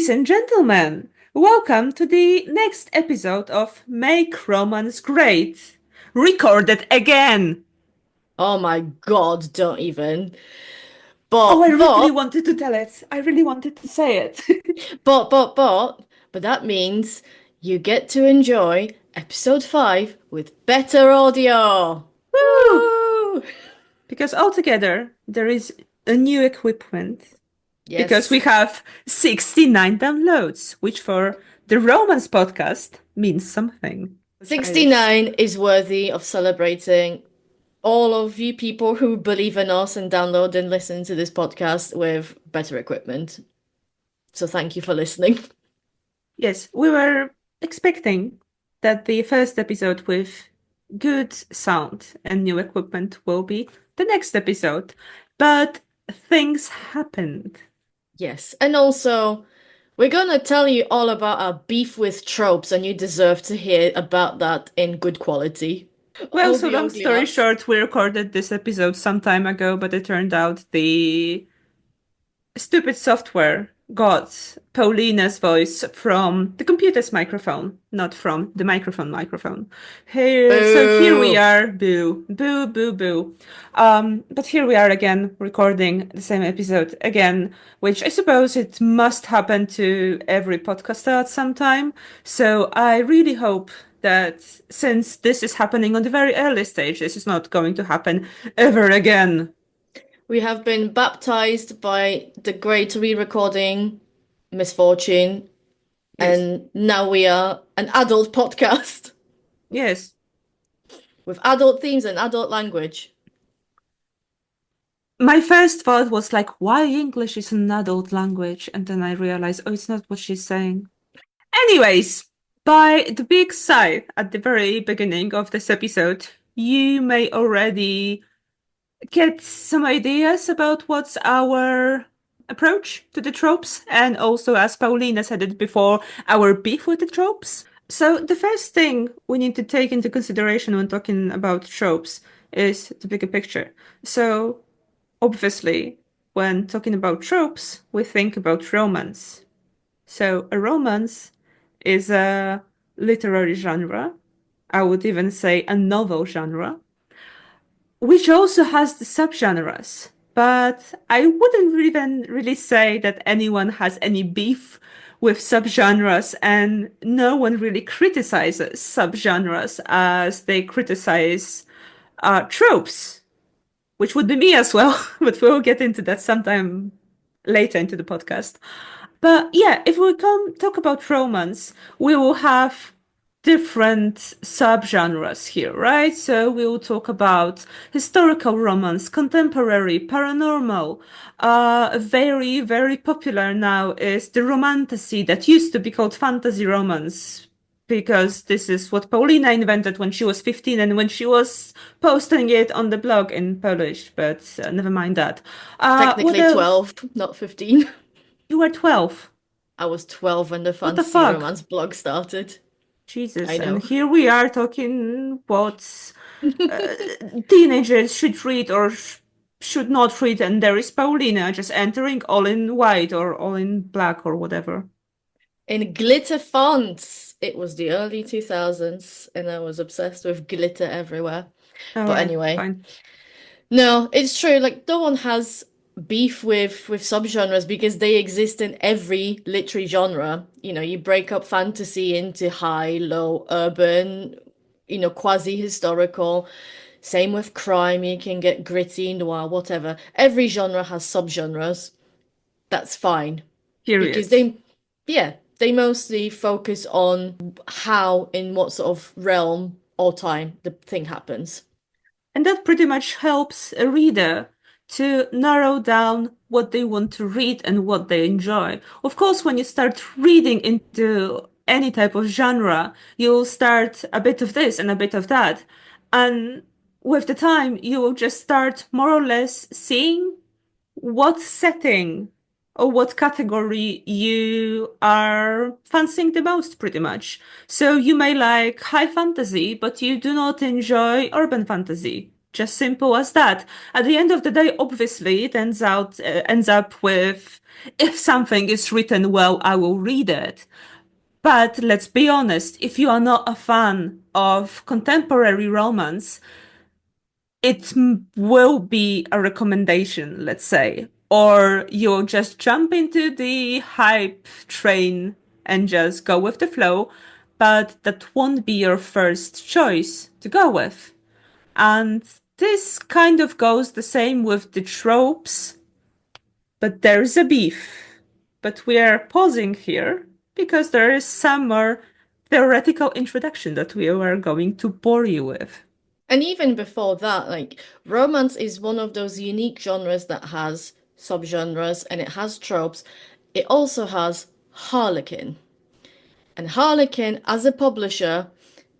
Ladies and gentlemen, welcome to the next episode of Make Romance Great. Recorded again! Oh my God, don't even. Oh, I But really but wanted to tell it. I really wanted to say it. but that means you get to enjoy episode 5 with better audio. Woo! Woo! Because altogether, there is a new equipment. Because Yes. we have 69 downloads, which for the Romance podcast means something. Was Irish. 69 is worthy of celebrating all of you people who believe in us and download and listen to this podcast with better equipment. So thank you for listening. Yes, we were expecting that the first episode with good sound and new equipment will be the next episode, but things happened. Yes. And also, we're gonna tell you all about our beef with tropes, and you deserve to hear about that in good quality. Well, All so the long ugly story lads. short, we recorded this episode some time ago, but it turned out the stupid software got Paulina's voice from the computer's microphone, not from the microphone. So here we Boo! are, boo, boo, boo, boo. But here we are again, recording the same episode again, which I suppose it must happen to every podcaster at some time. So I really hope that since this is happening on the very early stage, this is not going to happen ever again. We have been baptized by the great re-recording misfortune, Yes. and now we are an adult podcast Yes. with adult themes and adult language. My first thought was like, why English is an adult language? And then I realized, oh, it's not what she's saying. Anyways, by the big sigh at the very beginning of this episode, you may already get some ideas about what's our approach to the tropes, and also, as Paulina said it before, our beef with the tropes. So the first thing we need to take into consideration when talking about tropes is the bigger picture. So obviously, when talking about tropes, we think about romance. So a romance is a literary genre. I would even say a novel genre, which also has the subgenres. But I wouldn't even really say that anyone has any beef with subgenres, and no one really criticizes subgenres as they criticize tropes, which would be me as well, but we'll get into that sometime later into the podcast. But yeah, if we come talk about romance, we will have different subgenres here, right? So we will talk about historical romance, contemporary, paranormal. Very, very popular now is the romantasy that used to be called fantasy romance, because this is what Paulina invented when she was 15 and when she was posting it on the blog in Polish, but never mind that. What Technically else? 12, not 15. You were 12. I was 12 when the What the fantasy fuck? romance blog started. Jesus. I And know. here we are talking what uh, teenagers should read or should not read, and there is Paulina just entering all in white or all in black or whatever. In glitter fonts. It was the early 2000s, and I was obsessed with glitter everywhere. All But right, anyway, fine. no, it's true. Like, no one has beef with subgenres because they exist in every literary genre. You know, you break up fantasy into high, low, urban, quasi-historical. Same with crime, you can get gritty, noir, whatever. Every genre has subgenres. That's fine because Period. they mostly focus on how, in what sort of realm or time the thing happens. And that pretty much helps a reader to narrow down what they want to read and what they enjoy. Of course, when you start reading into any type of genre, you'll start a bit of this and a bit of that. And with the time, you will just start more or less seeing what setting or what category you are fancying the most, pretty much. So you may like high fantasy, but you do not enjoy urban fantasy, Just simple as that. At the end of the day, obviously, it ends up with if something is written well, I will read it. But let's be honest, if you are not a fan of contemporary romance, will be a recommendation, let's say, or you'll just jump into the hype train and just go with the flow, but that won't be your first choice to go with. And this kind of goes the same with the tropes, but there's a beef. But we are pausing here because there is some more theoretical introduction that we are going to bore you with. And even before that, like romance is one of those unique genres that has subgenres and it has tropes. It also has Harlequin. And Harlequin, as a publisher,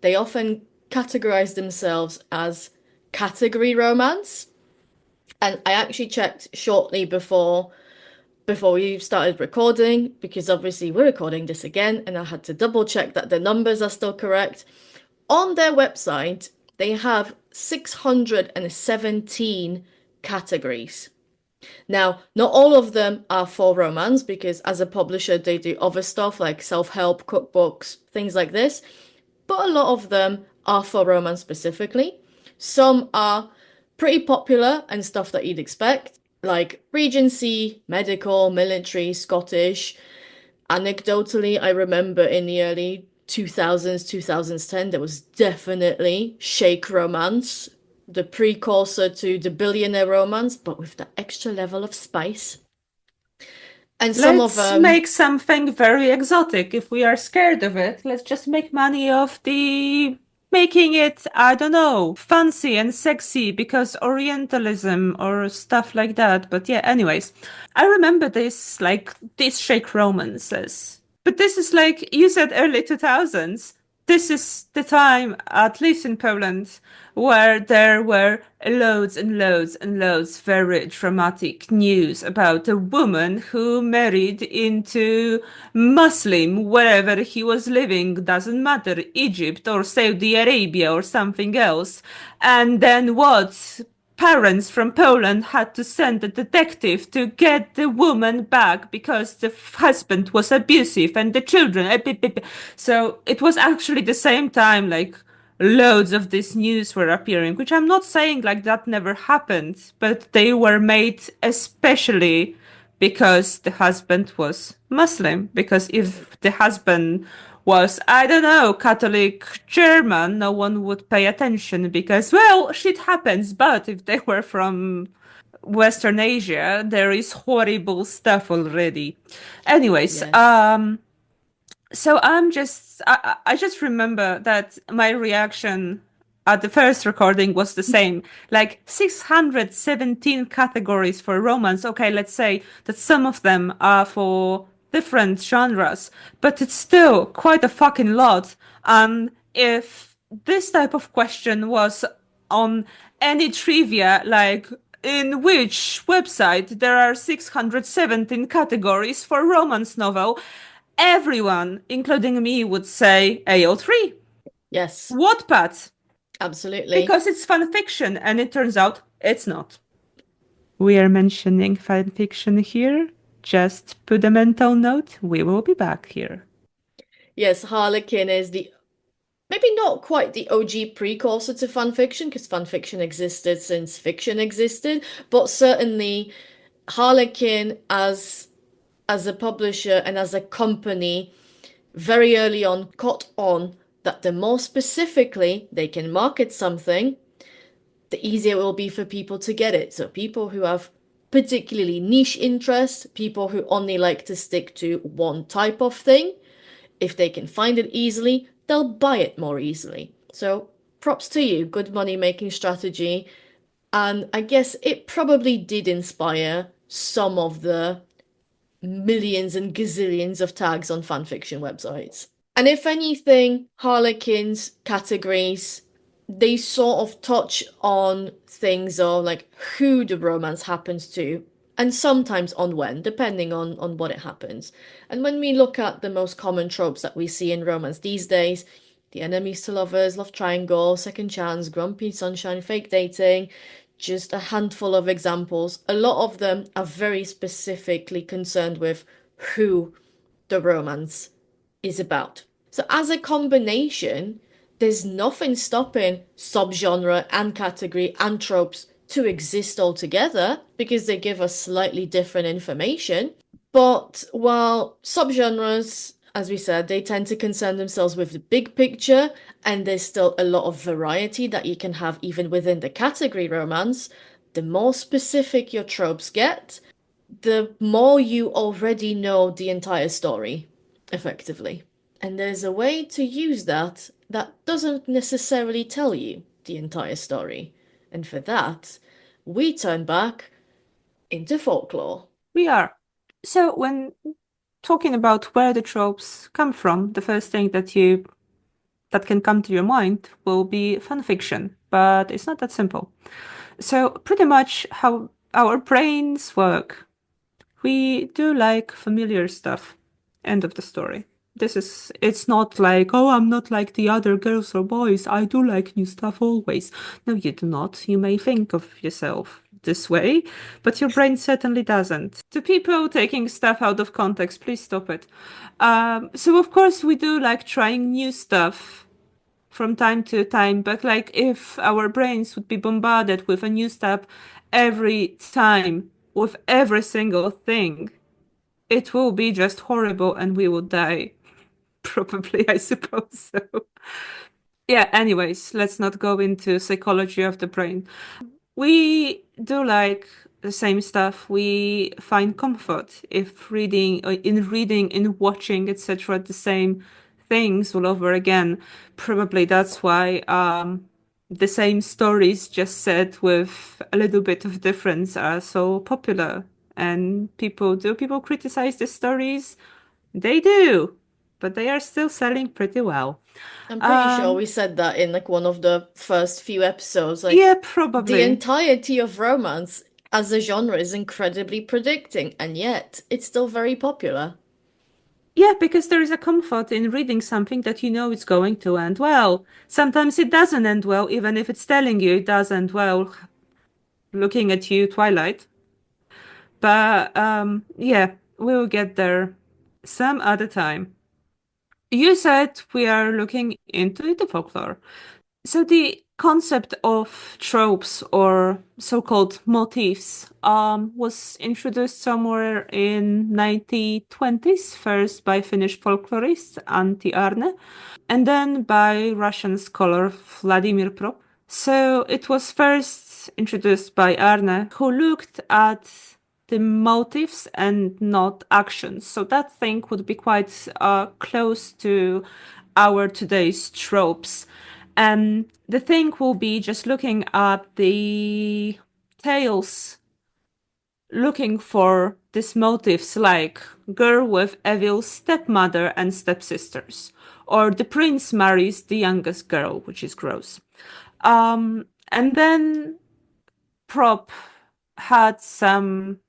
they often categorize themselves as category romance. And I actually checked shortly before we started recording, because obviously we're recording this again, and I had to double check that the numbers are still correct. On their website, they have 617 categories. Now, not all of them are for romance because as a publisher, they do other stuff like self-help, cookbooks, things like this. But a lot of them are for romance specifically. Some are pretty popular and stuff that you'd expect, like Regency, medical, military, Scottish. Anecdotally, I remember in the early 2000s, 2010, there was definitely Shake romance, the precursor to the billionaire romance, but with that extra level of spice. And some of Let's make something very exotic. If we are scared of it, let's just make money off the making it, I don't know, fancy and sexy because Orientalism or stuff like that. But yeah, anyways, I remember this, like, these shake romances. But this is like you said, early 2000s. This is the time, at least in Poland, where there were loads and loads and loads very dramatic news about a woman who married into Muslim wherever he was living, doesn't matter, Egypt or Saudi Arabia or something else. And then what? Parents from Poland had to send a detective to get the woman back because the husband was abusive and the children. So it was actually the same time, like loads of this news were appearing, which I'm not saying like that never happened, but they were made especially because the husband was Muslim. Because if the husband was, I don't know, Catholic German, no one would pay attention because, well, shit happens. But if they were from Western Asia, there is horrible stuff already. Anyways, yes. so I just remember that my reaction at the first recording was the same. Like 617 categories for romance. Okay, let's say that some of them are for different genres, but it's still quite a fucking lot. And if this type of question was on any trivia, like in which website there are 617 categories for romance novel, everyone, including me, would say AO3. Yes, Wattpad, absolutely. because it's fan fiction, and it turns out it's not. We are mentioning fan fiction here. Just put a mental note. We will be back here. Yes, Harlequin is the maybe not quite the OG precursor to fan fiction, because fan fiction existed since fiction existed, but certainly Harlequin as a publisher and as a company very early on caught on that the more specifically they can market something, the easier it will be for people to get it. So people who have particularly niche interests, people who only like to stick to one type of thing, if they can find it easily, they'll buy it more easily. So props to you, good money making strategy. And I guess it probably did inspire some of the millions and gazillions of tags on fanfiction websites. And if anything, Harlequin's categories, they sort of touch on things of like who the romance happens to, and sometimes on when, depending on what it happens. And when we look at the most common tropes that we see in romance these days, The enemies to lovers, love triangle, second chance, grumpy sunshine, fake dating. Just a handful of examples. A lot of them are very specifically concerned with who the romance is about. So, as a combination, there's nothing stopping subgenre and category and tropes to exist altogether because they give us slightly different information. But while subgenres, as we said, they tend to concern themselves with the big picture, and there's still a lot of variety that you can have even within the category romance, the more specific your tropes get, the more you already know the entire story, effectively. And there's a way to use that that doesn't necessarily tell you the entire story. And for that, we turn back into folklore. We are. So when talking about where the tropes come from, the first thing that can come to your mind will be fan fiction, but it's not that simple. So pretty much how our brains work. We do like familiar stuff. End of the story. It's not like, oh, I'm not like the other girls or boys. I do like new stuff always. No, you do not. You may think of yourself this way, but your brain certainly doesn't. To people taking stuff out of context, please stop it. So of course we do like trying new stuff from time to time, but like if our brains would be bombarded with a new stuff every time with every single thing, it will be just horrible and we will die. Probably, I suppose so. Yeah, anyways, let's not go into psychology of the brain. We do like the same stuff. We find comfort if reading, in watching, etc., the same things all over again. Probably that's why the same stories just said with a little bit of difference are so popular. And people criticize the stories? They do, but they are still selling pretty well. I'm pretty sure Um, we said that in like one of the first few episodes. Like yeah, the probably. entirety of romance as a genre is incredibly predicting, and yet it's still very popular. Yeah, because there is a comfort in reading something that you know is going to end well. Sometimes it doesn't end well, even if it's telling you it does end well, looking at you, Twilight. But yeah, we'll get there some other time. You said we are looking into the folklore. So the concept of tropes or so-called motifs was introduced somewhere in 1920s, first by Finnish folklorist Antti Aarne, and then by Russian scholar Vladimir Propp. So it was first introduced by Aarne, who looked at the motives and not actions. So that thing would be quite close to our today's tropes. And the thing will be just looking at the tales, looking for these motives like girl with evil stepmother and stepsisters, or the prince marries the youngest girl, which is gross. And then Prop had some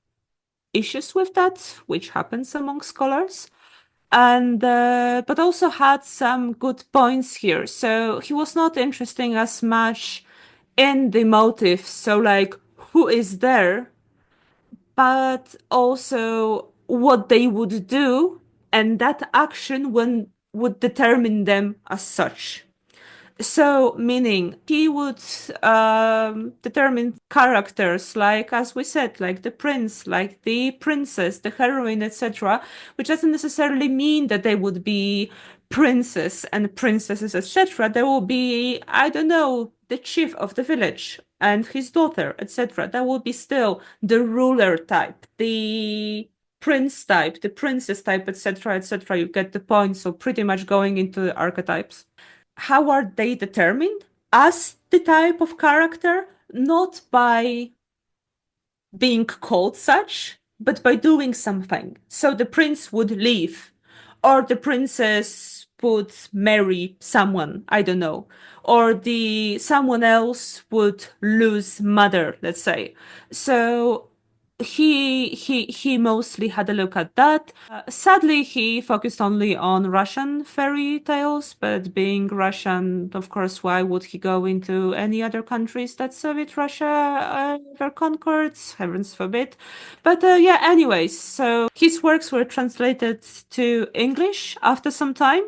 issues with that, which happens among scholars, and but also had some good points here. So he was not interesting as much in the motive, so like who is there, but also what they would do, and that action when would determine them as such. So, meaning he would determine characters like, as we said, like the prince, like the princess, the heroine, etc., which doesn't necessarily mean that they would be princes and princesses, etc. There will be, I don't know, the chief of the village and his daughter, etc. That will be still the ruler type, the prince type, the princess type, etc., etc. You get the point. So, pretty much going into the archetypes. How are they determined? As the type of character, not by being called such, but by doing something. So the prince would leave, or the princess would marry someone, I don't know, or the someone else would lose mother, let's say. So he mostly had a look at that. Sadly, he focused only on Russian fairy tales, but being Russian, of course, why would he go into any other countries that Soviet Russia ever conquered? Heavens forbid. But yeah, anyways, so his works were translated to English after some time.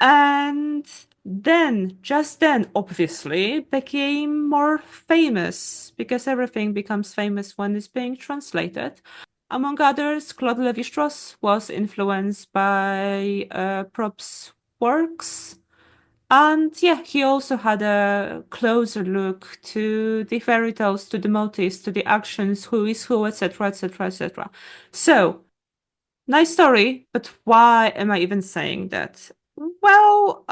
And then, just then, obviously, became more famous because everything becomes famous when it's being translated. Among others, Claude Lévi-Strauss was influenced by Propp's works. And yeah, he also had a closer look to the fairy tales, to the motifs, to the actions, who is who, etc., etc., etc. So, nice story, but why am I even saying that? Well,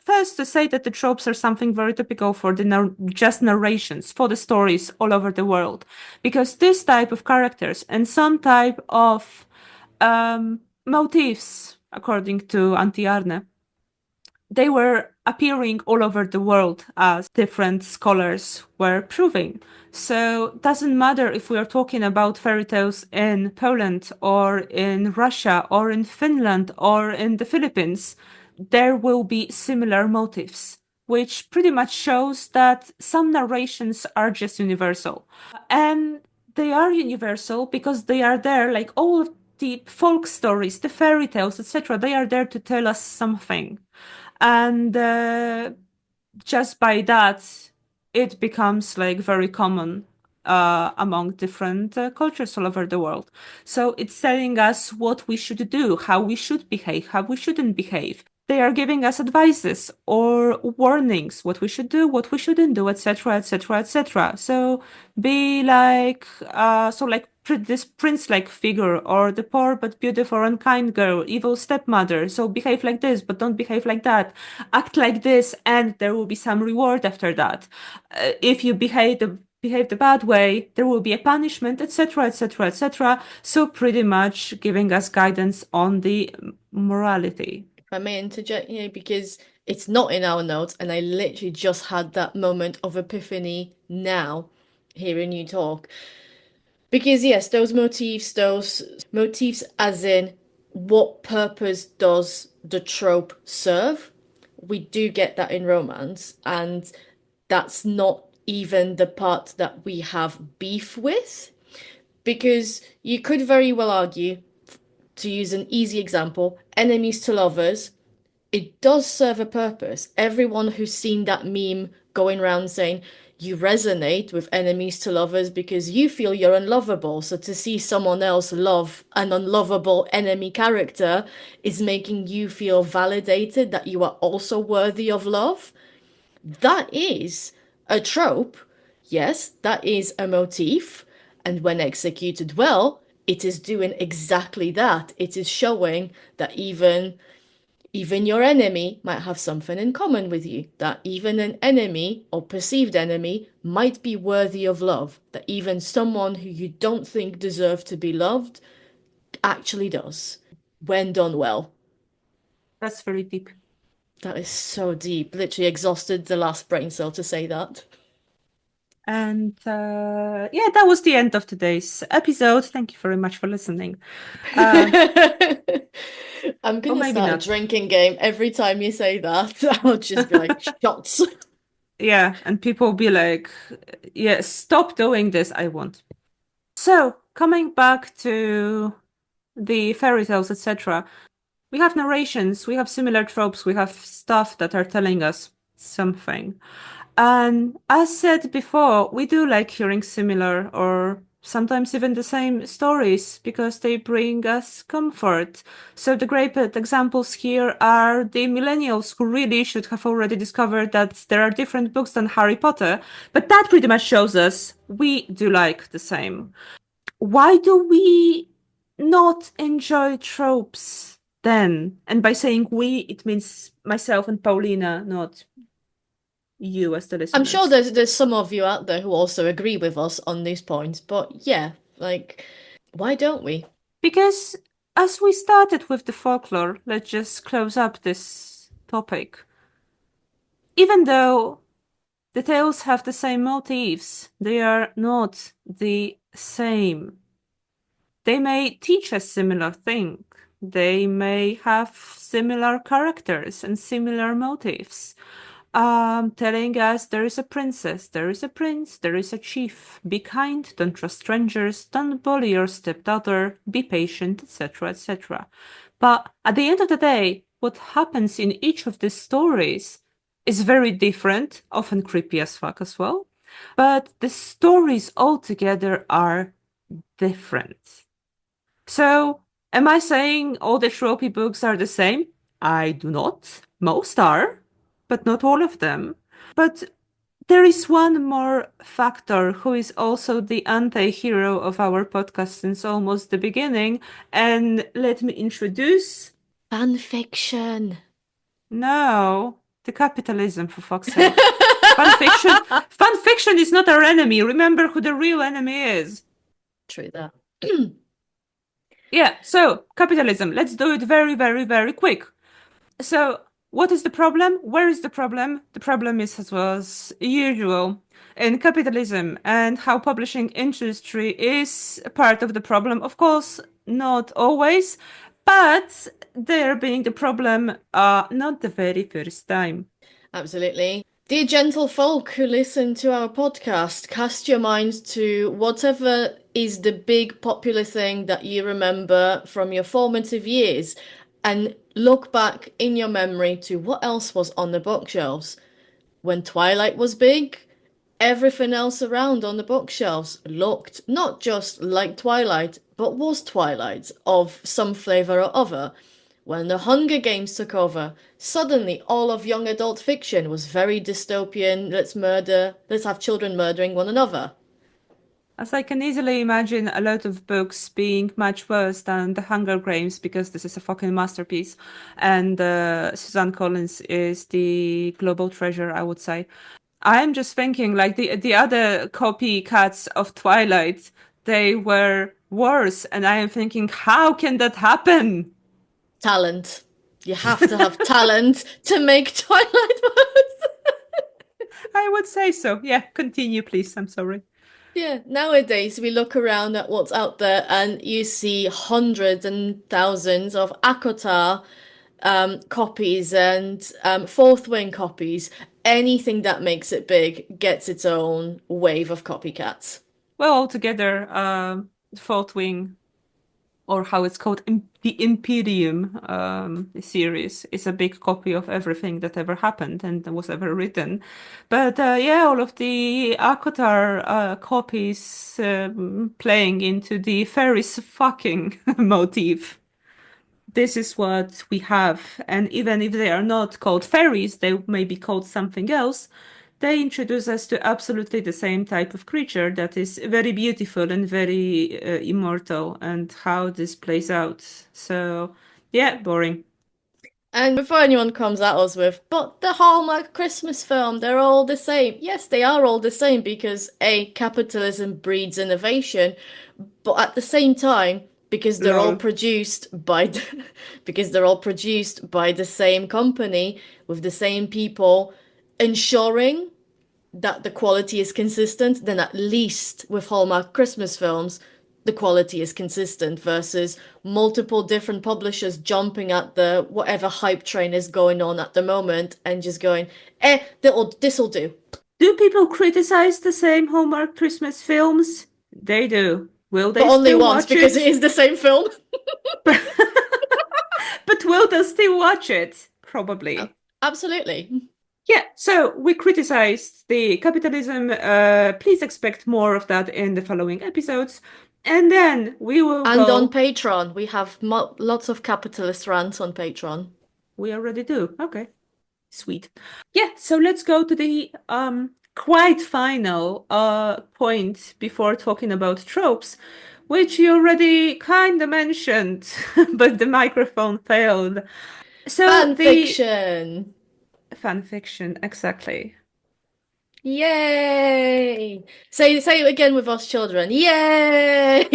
first to say that the tropes are something very typical for the just narrations, for the stories all over the world. Because this type of characters and some type of motifs, according to Antti Aarne, they were appearing all over the world as different scholars were proving. So it doesn't matter if we are talking about fairy tales in Poland or in Russia or in Finland or in the Philippines, there will be similar motifs, which pretty much shows that some narrations are just universal. And they are universal because they are there, like all the folk stories, the fairy tales, etc. They are there to tell us something. And just by that, it becomes like very common among different cultures all over the world. So it's telling us what we should do, how we should behave, how we shouldn't behave. They are giving us advices or warnings, what we should do, what we shouldn't do, etc., etc., etc. So be like, this prince-like figure, or the poor but beautiful and kind girl, evil stepmother. So behave like this, but don't behave like that. Act like this, and there will be some reward after that. If you behave the bad way, there will be a punishment, etc., etc., etc. So pretty much giving us guidance on the morality. If I may interject here, because it's not in our notes, and I literally just had that moment of epiphany now, hearing you talk. Because yes, those motifs as in what purpose does the trope serve? We do get that in romance, and that's not even the part that we have beef with. Because you could very well argue, to use an easy example, enemies to lovers, it does serve a purpose. Everyone who's seen that meme going around saying you resonate with enemies to lovers because you feel you're unlovable. So to see someone else love an unlovable enemy character is making you feel validated that you are also worthy of love. That is a trope. Yes, that is a motif. And when executed well, it is doing exactly that. It is showing that even your enemy might have something in common with you, that even an enemy or perceived enemy might be worthy of love, that even someone who you don't think deserves to be loved actually does, when done well. That's very deep. That is so deep. Literally exhausted the last brain cell to say that. And yeah, that was the end of today's episode. Thank you very much for listening. Uh, I'm or gonna maybe start a not. drinking game every time you say that. I'll just be like, shots. Yeah, and people will be like, yeah, stop doing this. I won't. So, coming back to the fairy tales, etc., we have narrations, we have similar tropes, we have stuff that are telling us something. And as said before, we do like hearing similar or sometimes even the same stories because they bring us comfort. So the great examples here are the millennials who really should have already discovered that there are different books than Harry Potter, but that pretty much shows us we do like the same. Why do we not enjoy tropes then? And by saying we, it means myself and Paulina, not you as the I'm sure listeners. there's some of you out there who also agree with us on these points, but yeah, like, why don't we? Because as we started with the folklore, let's just close up this topic. Even though the tales have the same motifs, they are not the same. They may teach a similar thing. They may have similar characters and similar motives. Telling us there is a princess, there is a prince, there is a chief. Be kind, don't trust strangers, don't bully your stepdaughter, be patient, etc., etc. But at the end of the day, what happens in each of these stories is very different, often creepy as fuck as well. But the stories altogether are different. So, am I saying all the tropey books are the same? I do not. Most are, but not all of them. But there is one more factor who is also the anti-hero of our podcast since almost the beginning. And let me introduce. Fan fiction. No, the capitalism, for fuck's sake. Fan fiction. Fan fiction is not our enemy. Remember who the real enemy is. True that. Yeah, so capitalism. Let's do it very, very, very quick. So, what is the problem? Where is the problem? The problem is, as was usual, in capitalism and how publishing industry is part of the problem. Of course, not always, but there being the problem, not the very first time. Absolutely. Dear gentle folk who listen to our podcast, cast your mind to whatever is the big popular thing that you remember from your formative years and look back in your memory to what else was on the bookshelves. When Twilight was big, everything else around on the bookshelves looked not just like Twilight, but was Twilight of some flavour or other. When the Hunger Games took over, suddenly all of young adult fiction was very dystopian, let's have children murdering one another. As I can easily imagine a lot of books being much worse than The Hunger Games because this is a fucking masterpiece. And Suzanne Collins is the global treasure, I would say. I'm just thinking like the other copycats of Twilight, they were worse, and I am thinking, how can that happen? Talent. You have to have talent to make Twilight worse. I would say so. Yeah, continue, please. I'm sorry. Yeah, nowadays we look around at what's out there and you see hundreds and thousands of ACOTAR copies and Fourth Wing copies. Anything that makes it big gets its own wave of copycats. Well, altogether, Fourth Wing, or how it's called, the Imperium series, is a big copy of everything that ever happened and was ever written. But yeah, all of the Akotar copies playing into the fairies fucking motif. This is what we have. And even if they are not called fairies, they may be called something else. They introduce us to absolutely the same type of creature that is very beautiful and very immortal, and how this plays out. So, yeah, boring. And before anyone comes at us with, but the Hallmark Christmas film, they're all the same. Yes, they are all the same because A, capitalism breeds innovation, but at the same time, because they're all Lol. produced by because they're all produced by the same company with the same people, ensuring that the quality is consistent, then at least with Hallmark Christmas films, the quality is consistent versus multiple different publishers jumping at the whatever hype train is going on at the moment and just going, this'll do. Do people criticize the same Hallmark Christmas films? They do. Will But they only still once watch because it it? is the same film. But will they still watch it? Probably. Absolutely. Yeah, so we criticized the capitalism. Please expect more of that in the following episodes. And then we will And on go. Patreon, we have lots of capitalist rants on Patreon. We already do. Okay, sweet. Yeah, so let's go to the quite final point before talking about tropes, which you already kind of mentioned, but the microphone failed. So Fan the fiction. fan fiction, exactly. Yay! Say it again with us children. Yay!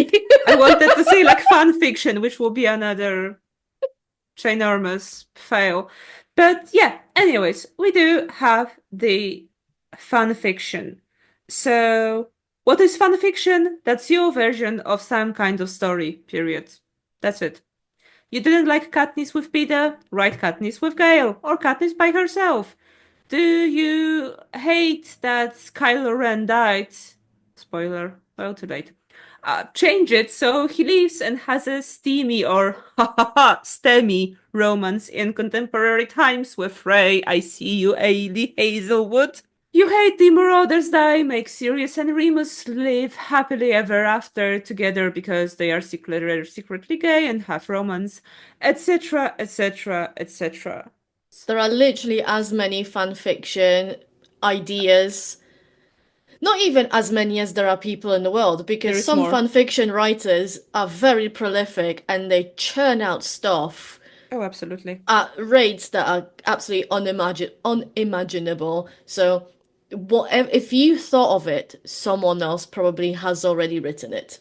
I wanted to say like fan fiction, which will be another ginormous fail. But yeah, anyways, we do have the fan fiction. So What is fan fiction? That's your version of some kind of story, period. That's it. You didn't like Katniss with Peter? Write Katniss with Gale, or Katniss by herself. Do you hate that Kylo Ren died? Spoiler, well, too late. Change it so he leaves and has a steamy or ha ha ha stemmy romance in contemporary times with Rey. I see you, Ailey Hazelwood. You hate the Marauders die, make Sirius and Remus live happily ever after together because they are secretly gay and have romance, etc., etc., etc. There are literally as many fan fiction ideas, not even as many as there are people in the world, There because is some more. fan fiction writers are very prolific and they churn out stuff Oh, absolutely. at rates that are absolutely unimaginable. So, whatever, if you thought of it, someone else probably has already written it.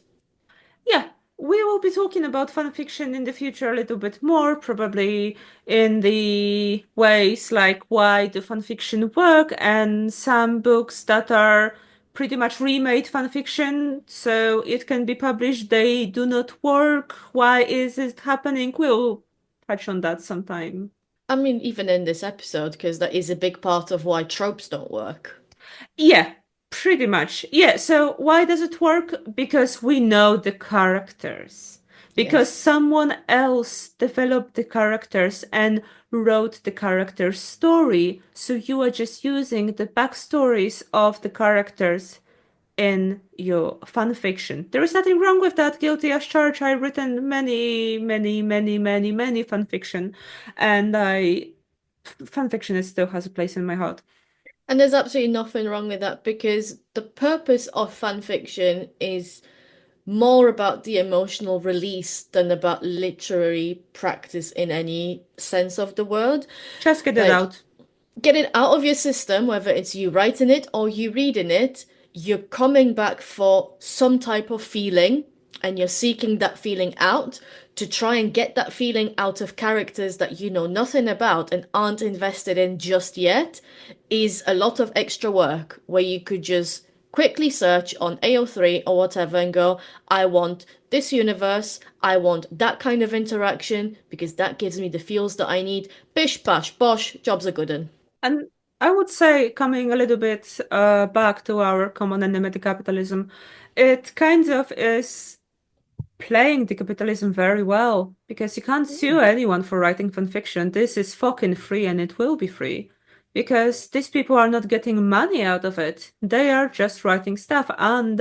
Yeah, we will be talking about fanfiction in the future a little bit more, probably in the ways like why do fanfiction work and some books that are pretty much remade fanfiction, so it can be published, they do not work. Why is it happening? We'll touch on that sometime. I mean, even in this episode, because that is a big part of why tropes don't work. Yeah, pretty much. Yeah, so why does it work? Because we know the characters. Because Yes. someone else developed the characters and wrote the character's story. So you are just using the backstories of the characters in your fan fiction. There is nothing wrong with that. Guilty as charged. I've written many, many, many, many, many fan fiction, and fan fiction still has a place in my heart. And there's absolutely nothing wrong with that because the purpose of fan fiction is more about the emotional release than about literary practice in any sense of the word. Just get it Like, out. get it out of your system, whether it's you writing it or you reading it, you're coming back for some type of feeling and you're seeking that feeling out to try and get that feeling out of characters that you know nothing about and aren't invested in just yet is a lot of extra work where you could just quickly search on AO3 or whatever and go, I want this universe, I want that kind of interaction because that gives me the feels that I need. Bish bash bosh, job's a good un. And I would say, coming a little bit back to our common enemy, the capitalism, it kind of is playing the capitalism very well because you can't sue anyone for writing fan fiction. This is fucking free and it will be free because these people are not getting money out of it. They are just writing stuff and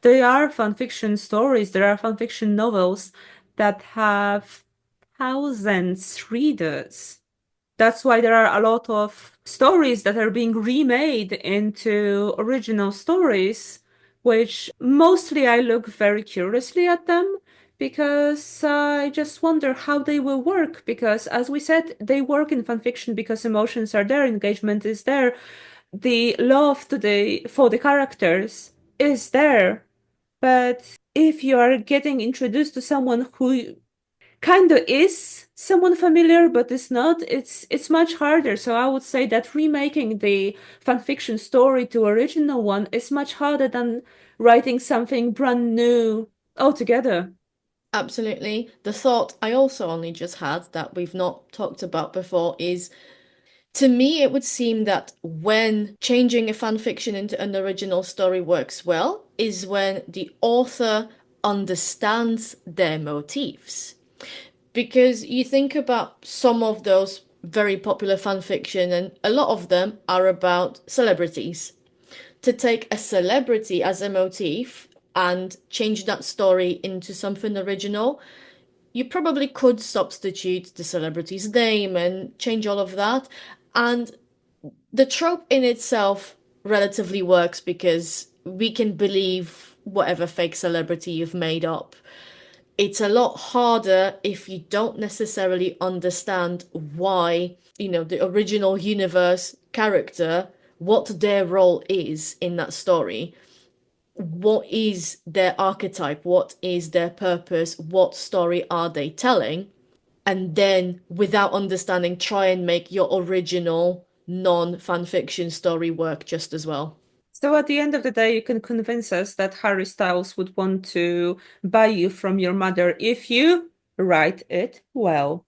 they are fan fiction stories, there are fan fiction novels that have thousands readers. That's why there are a lot of stories that are being remade into original stories, which mostly I look very curiously at them because I just wonder how they will work. Because, as we said, they work in fanfiction because emotions are there, engagement is there, the love for the characters is there. But if you are getting introduced to someone who kind of is someone familiar but is not, it's much harder. So I would say that remaking the fanfiction story to original one is much harder than writing something brand new altogether. Absolutely. The thought I also only just had that we've not talked about before is to me, it would seem that when changing a fan fiction into an original story works well is when the author understands their motifs. Because you think about some of those very popular fan fiction, and a lot of them are about celebrities. To take a celebrity as a motif and change that story into something original, you probably could substitute the celebrity's name and change all of that. And the trope in itself relatively works because we can believe whatever fake celebrity you've made up. It's a lot harder if you don't necessarily understand why, the original universe character, what their role is in that story. What is their archetype? What is their purpose? What story are they telling? And then, without understanding, try and make your original non-fan fiction story work just as well. So at the end of the day, you can convince us that Harry Styles would want to buy you from your mother if you write it well.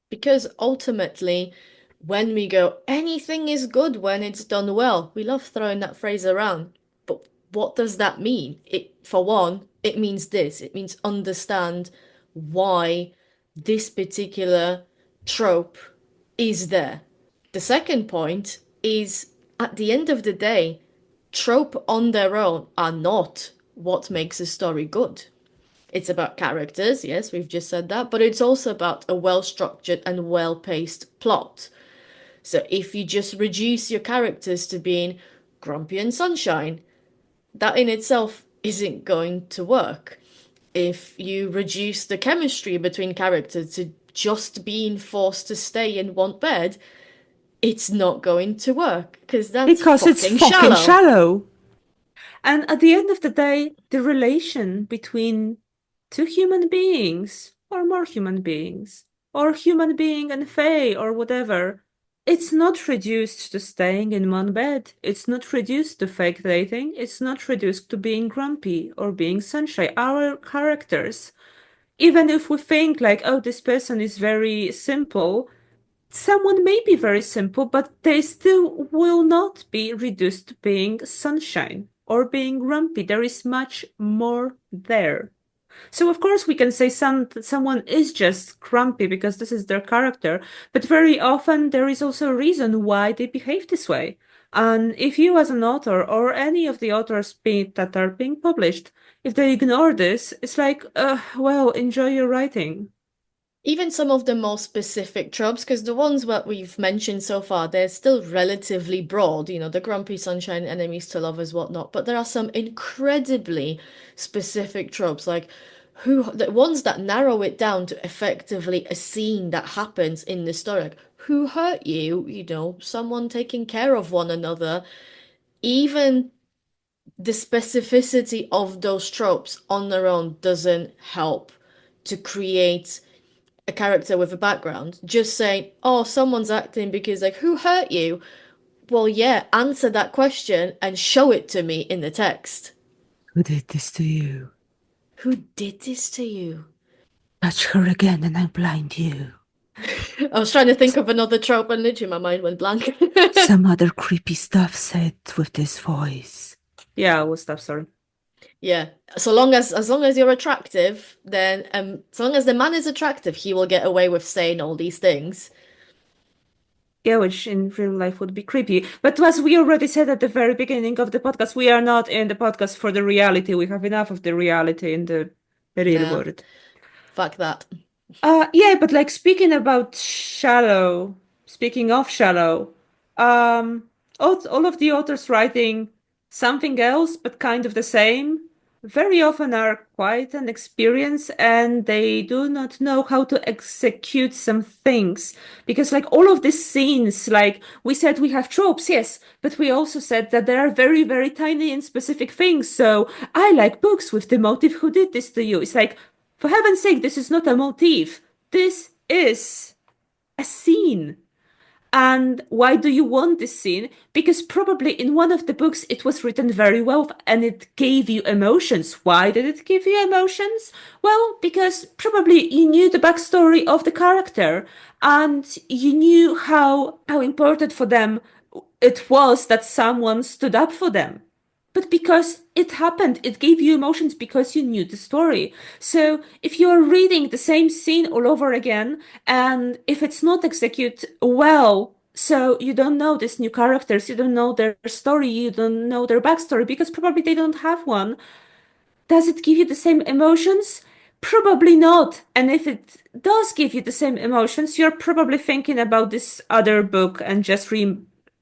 Because ultimately, when we go, anything is good when it's done well, we love throwing that phrase around. But what does that mean? For one, it means this. It means understand why this particular trope is there. The second point is at the end of the day, trope on their own are not what makes a story good. It's about characters, yes, we've just said that, but it's also about a well-structured and well-paced plot. So if you just reduce your characters to being grumpy and sunshine, that in itself isn't going to work. If you reduce the chemistry between characters to just being forced to stay in one bed, it's not going to work because that's Because it's fucking fucking shallow. shallow. And at the end of the day, the relation between two human beings, or more human beings, or human being and fae, or whatever, it's not reduced to staying in one bed. It's not reduced to fake dating. It's not reduced to being grumpy or being sunshine. Our characters, even if we think like, oh, this person is very simple, someone may be very simple, but they still will not be reduced to being sunshine or being grumpy. There is much more there. So of course we can say someone is just grumpy because this is their character, but very often there is also a reason why they behave this way. And if you as an author or any of the authors that are being published, if they ignore this, it's like, well, enjoy your writing. Even some of the more specific tropes, because the ones that we've mentioned so far, they're still relatively broad, the grumpy sunshine, enemies to lovers, whatnot. But there are some incredibly specific tropes, like the ones that narrow it down to effectively a scene that happens in the story. Like, who hurt you? Someone taking care of one another. Even the specificity of those tropes on their own doesn't help to create a character with a background. Just saying, oh, someone's acting because, like, who hurt you? Well, yeah, answer that question and show it to me in the text. Who did this to you? Who did this to you? Touch her again and I blind you. I was trying to think of another trope and literally my mind went blank. Some other creepy stuff said with this voice. Yeah, we'll stop, sorry. Yeah. So long as you're attractive, then so long as the man is attractive, he will get away with saying all these things. Yeah, which in real life would be creepy. But as we already said at the very beginning of the podcast, we are not in the podcast for the reality. We have enough of the reality in the real Nah, world. fuck that. Yeah, but like speaking of shallow, all of the authors writing something else but kind of the same very often are quite an experience and they do not know how to execute some things. Because like all of these scenes, like we said we have tropes, yes, but we also said that there are very, very tiny and specific things. So I like books with the motive who did this to you. It's like, for heaven's sake, this is not a motif. This is a scene. And why do you want this scene? Because probably in one of the books it was written very well and it gave you emotions. Why did it give you emotions? Well, because probably you knew the backstory of the character and you knew how important for them it was that someone stood up for them. But because it happened, it gave you emotions because you knew the story. So if you are reading the same scene all over again, and if it's not executed well, so you don't know these new characters, you don't know their story, you don't know their backstory, because probably they don't have one, does it give you the same emotions? Probably not. And if it does give you the same emotions, you're probably thinking about this other book and just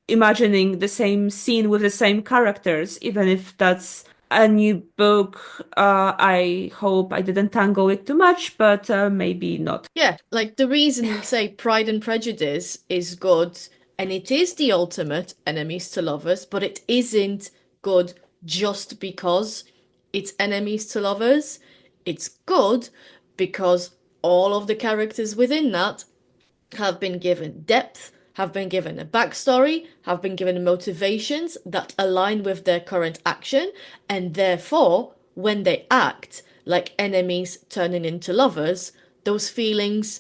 imagining the same scene with the same characters, even if that's a new book. I hope I didn't tangle it too much, but maybe not. Yeah, like the reason we say Pride and Prejudice is good, and it is the ultimate enemies to lovers, but it isn't good just because it's enemies to lovers. It's good because all of the characters within that have been given depth, have been given a backstory, have been given motivations that align with their current action, and therefore, when they act like enemies turning into lovers, those feelings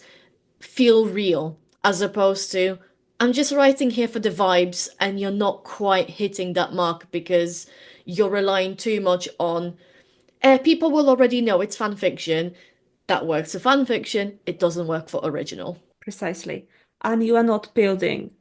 feel real, as opposed to, I'm just writing here for the vibes, and you're not quite hitting that mark because you're relying too much on people will already know it's fan fiction. That works for fan fiction, it doesn't work for original. Precisely. And you are not building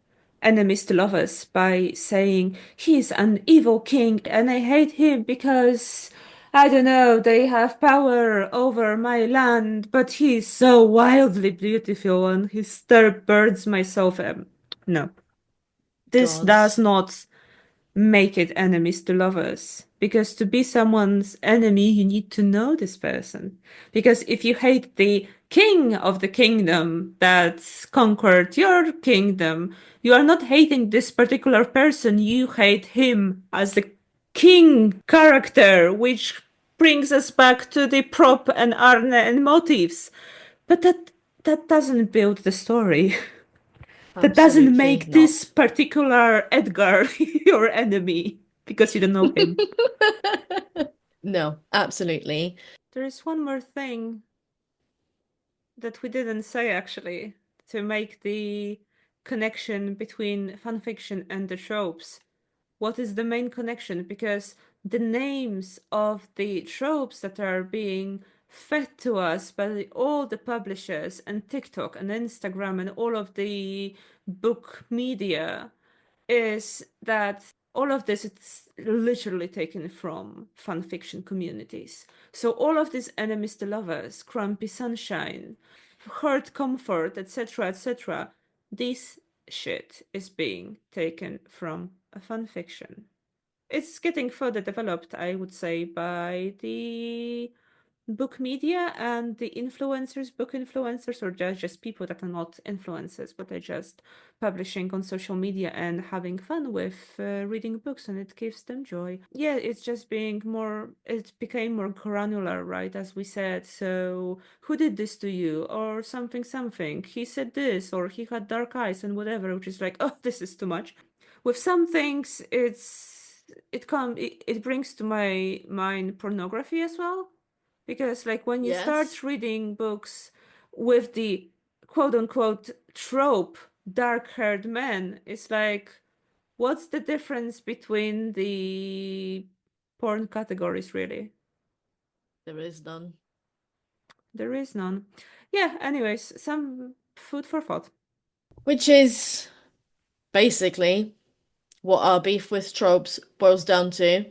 enemies to lovers by saying he's an evil king and I hate him because I don't know, they have power over my land, but he's so wildly beautiful and he disturbs my soul. No, this does Gods. not make it enemies to lovers. Because to be someone's enemy, you need to know this person. Because if you hate the king of the kingdom that conquered your kingdom, you are not hating this particular person, you hate him as the king character, which brings us back to the Propp and Aarne and motives. But that doesn't build the story. That doesn't Absolutely make this not. particular Edgar your enemy because you don't know him. No, absolutely. There is one more thing that we didn't say actually to make the connection between fanfiction and the tropes. What is the main connection? Because the names of the tropes that are being fed to us by all the publishers and TikTok and Instagram and all of the book media is that all of this is literally taken from fan fiction communities. So all of these enemies to lovers, Crumpy Sunshine, Hurt Comfort, etc., etc., this shit is being taken from a fan fiction. It's getting further developed, I would say, by the book media and the influencers, book influencers, or just people that are not influencers, but are just publishing on social media and having fun with reading books, and it gives them joy. Yeah, it's just being more, it became more granular, right? As we said. So, who did this to you? Or something, something. He said this, or he had dark eyes, and whatever, which is like, oh, this is too much. With some things, it brings to my mind pornography as well, because like when you Yes, start reading books with the quote unquote trope dark haired man, it's like, what's the difference between the porn categories, really? there is none. There is none. Yeah, anyways, some food for thought. Which is basically what our beef with tropes boils down to.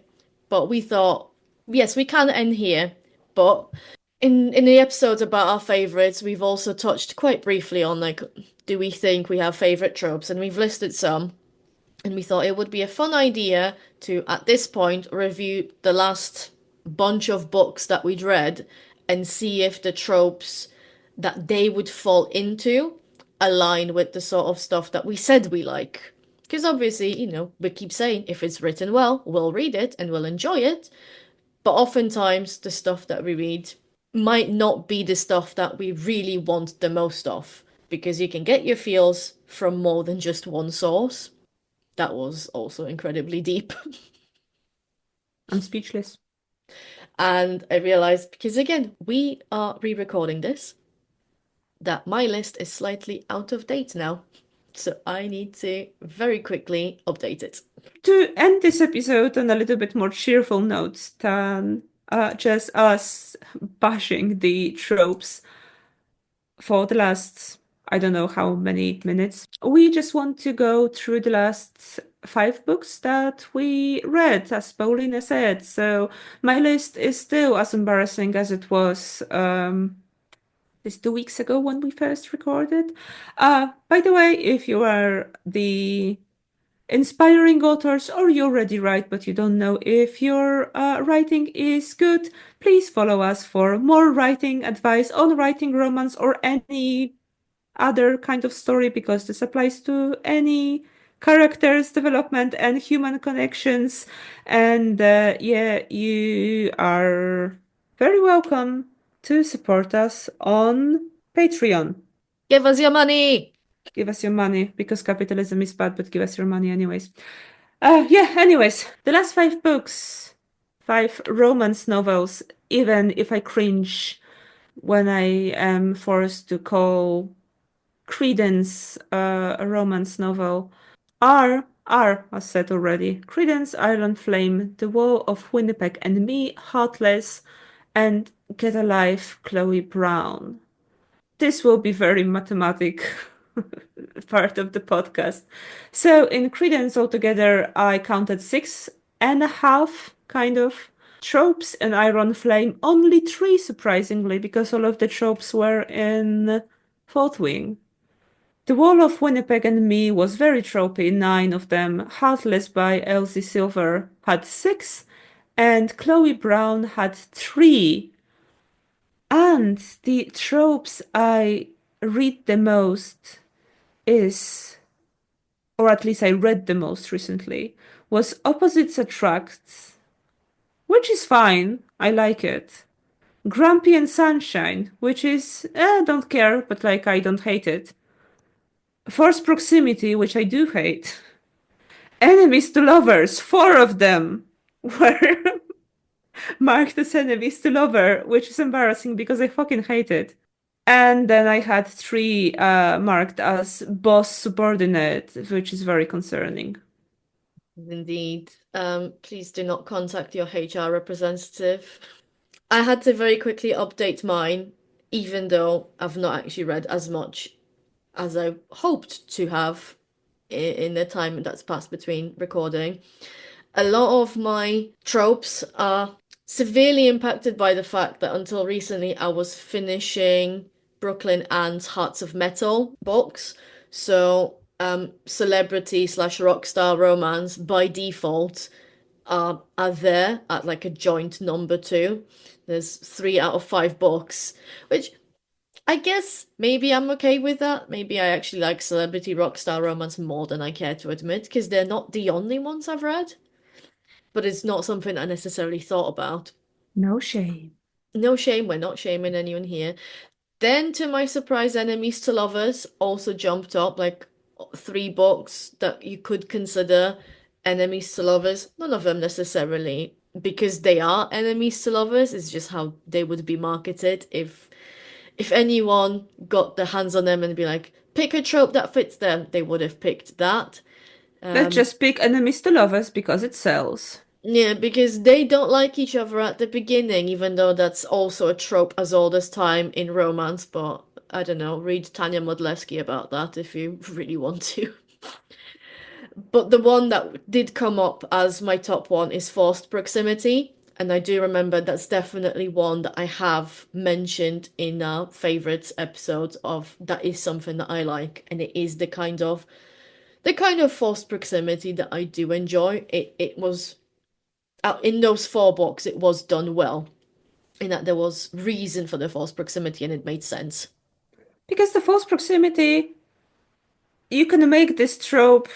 But we thought, yes, we can end here. But in the episodes about our favorites, we've also touched quite briefly on like, do we think we have favorite tropes? And we've listed some. And we thought it would be a fun idea to, at this point, review the last bunch of books that we'd read and see if the tropes that they would fall into align with the sort of stuff that we said we like. Because obviously, we keep saying if it's written well, we'll read it and we'll enjoy it. But oftentimes, the stuff that we read might not be the stuff that we really want the most of, because you can get your feels from more than just one source. That was also incredibly deep. I'm speechless. And I realized, because again, we are re recording this, that my list is slightly out of date now. So I need to very quickly update it. To end this episode on a little bit more cheerful note than just us bashing the tropes for the last, I don't know how many minutes. We just want to go through the last 5 books that we read, as Paulina said. So my list is still as embarrassing as it was this 2 weeks ago when we first recorded. By the way, if you are the inspiring authors or you already write but you don't know if your writing is good, please follow us for more writing advice on writing romance or any other kind of story, because this applies to any characters development and human connections. And yeah, you are very welcome to support us on Patreon. Give us your money! Give us your money because capitalism is bad, but give us your money anyways. Yeah, anyways, the last five books, five romance novels, even if I cringe when I am forced to call Credence a romance novel, are, as said already, Credence, Iron Flame, The Wall of Winnipeg and Me, Heartless, and Get Alive, Chloe Brown. This will be very mathematic part of the podcast. So in Credence altogether, I counted six and a half, kind of. Tropes and Iron Flame, only three, surprisingly, because all of the tropes were in Fourth Wing. The Wall of Winnipeg and Me was very tropey, nine of them. Heartless by Elsie Silver had six, and Chloe Brown had three. And the tropes I read the most is, or at least I read the most recently, was Opposites Attract, which is fine. I like it. Grumpy and Sunshine, which is, don't care, but like I don't hate it. Forced Proximity, which I do hate. Enemies to Lovers, four of them were marked as enemies to lover, which is embarrassing because I fucking hate it. And then I had three marked as boss subordinate, which is very concerning. Indeed. Please do not contact your HR representative. I had to very quickly update mine, even though I've not actually read as much as I hoped to have in the time that's passed between recording. A lot of my tropes are severely impacted by the fact that until recently I was finishing Brooklyn and Hearts of Metal books. So, celebrity slash rock star romance by default are there at like a joint number two. There's three out of five books, which I guess maybe I'm okay with that. Maybe I actually like celebrity rock star romance more than I care to admit, because they're not the only ones I've read, but it's not something I necessarily thought about. No shame. No shame, we're not shaming anyone here. Then, to my surprise, Enemies to Lovers also jumped up like three books that you could consider enemies to lovers. None of them necessarily because they are enemies to lovers. It's just how they would be marketed if anyone got their hands on them and be like, pick a trope that fits them, they would have picked that. Let's just pick enemies to lovers because it sells. Yeah, because they don't like each other at the beginning, even though that's also a trope as old as time in romance. But I don't know, read Tania Modleski about that if you really want to. But the one that did come up as my top one is Forced Proximity. And I do remember that's definitely one that I have mentioned in favorites episodes of that is something that I like. And it is the kind of forced proximity that I do enjoy. It was in those four books, it was done well, in that there was reason for the forced proximity and it made sense. Because the false proximity, you can make this trope,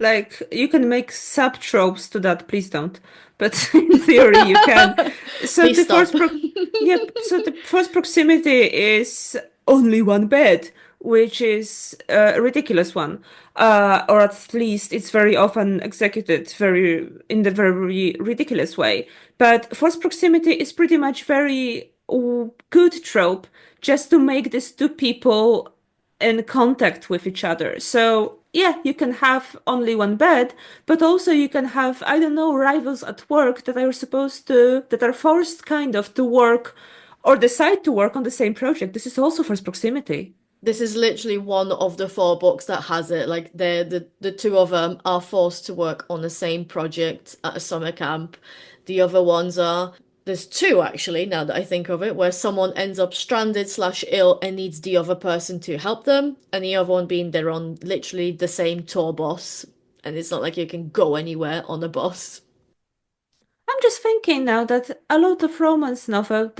like, you can make sub tropes to that, please don't. But in theory, you can. So Please the stop. first yep, so the first proximity is only one bed, which is a ridiculous one. Or at least it's very often executed very in the very ridiculous way. But forced proximity is pretty much very good trope just to make these two people in contact with each other. So yeah, you can have only one bed, but also you can have, I don't know, rivals at work that are forced kind of to work or decide to work on the same project. This is also forced proximity. This is literally one of the four books that has it. Like the two of them are forced to work on the same project at a summer camp. The other ones are there's two actually, now that I think of it, where someone ends up stranded slash ill and needs the other person to help them, and the other one being they're on literally the same tour bus, and it's not like you can go anywhere on a bus. I'm just thinking now that a lot of romance novel,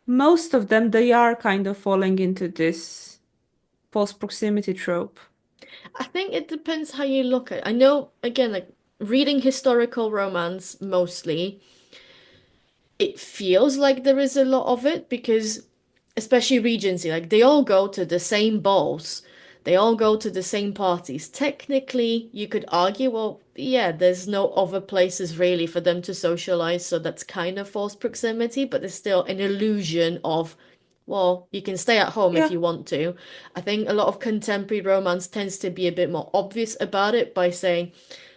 most of them, they are kind of falling into this false proximity trope. I think it depends how you look at it. I know, again, like reading historical romance mostly, it feels like there is a lot of it because especially Regency, like they all go to the same balls, they all go to the same parties. Technically, you could argue, well, yeah, there's no other places really for them to socialize, so that's kind of forced proximity, but there's still an illusion of, well, you can stay at home if Yeah. you want to. I think a lot of contemporary romance tends to be a bit more obvious about it by saying,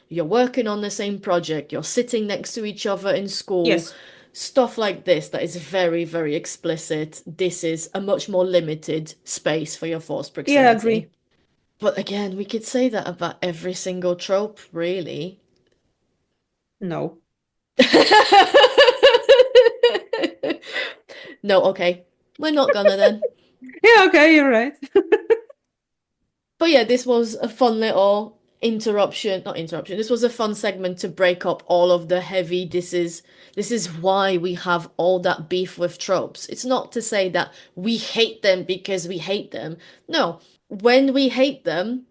you're working on the same project, you're sitting next to each other in school, Yes. stuff like this that is very, very explicit. This is a much more limited space for your forced Yeah, I proximity. agree. But again, we could say that about every single trope, really. No. No, okay. We're not gonna then. Yeah, okay, you're right. But yeah, this was a fun little interruption, not interruption. This was a fun segment to break up all of the heavy this is why we have all that beef with tropes. It's not to say that we hate them because we hate them. No, when we hate them,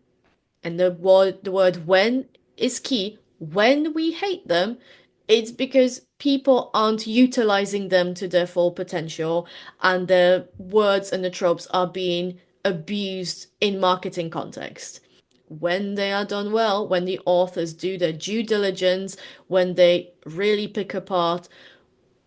and the word when is key. When we hate them, it's because people aren't utilizing them to their full potential, and the words and the tropes are being abused in marketing context. When they are done well, when the authors do their due diligence, when they really pick apart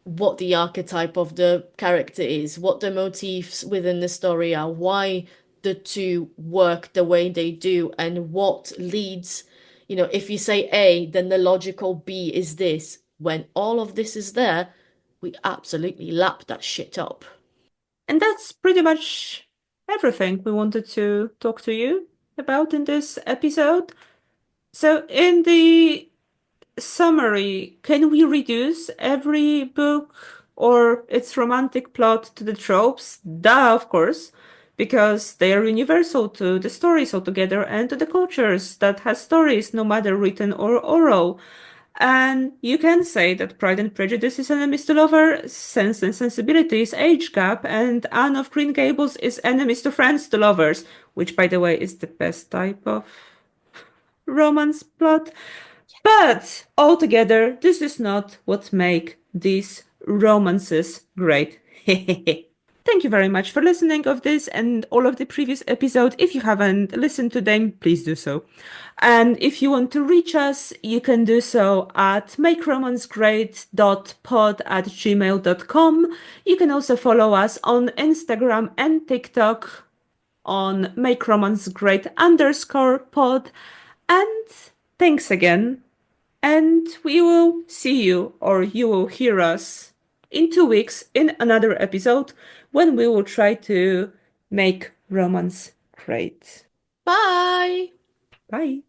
what the archetype of the character is, what the motifs within the story are, why the two work the way they do, and what leads. If you say A, then the logical B is this. When all of this is there, we absolutely lap that shit up. And that's pretty much everything we wanted to talk to you about in this episode. So, in the summary, can we reduce every book or its romantic plot to the tropes? Duh, of course, because they are universal to the stories altogether and to the cultures that has stories, no matter written or oral. And you can say that Pride and Prejudice is enemies to lover, Sense and Sensibility is age gap, and Anne of Green Gables is enemies to friends to lovers, which, by the way, is the best type of romance plot. But altogether, this is not what make these romances great. Thank you very much for listening of this and all of the previous episodes. If you haven't listened to them, please do so. And if you want to reach us, you can do so at makeromancegreat.pod@gmail.com. You can also follow us on Instagram and TikTok on makeromancegreat_pod. And thanks again. And we will see you, or you will hear us, in 2 weeks in another episode when we will try to make romance great. Bye! Bye.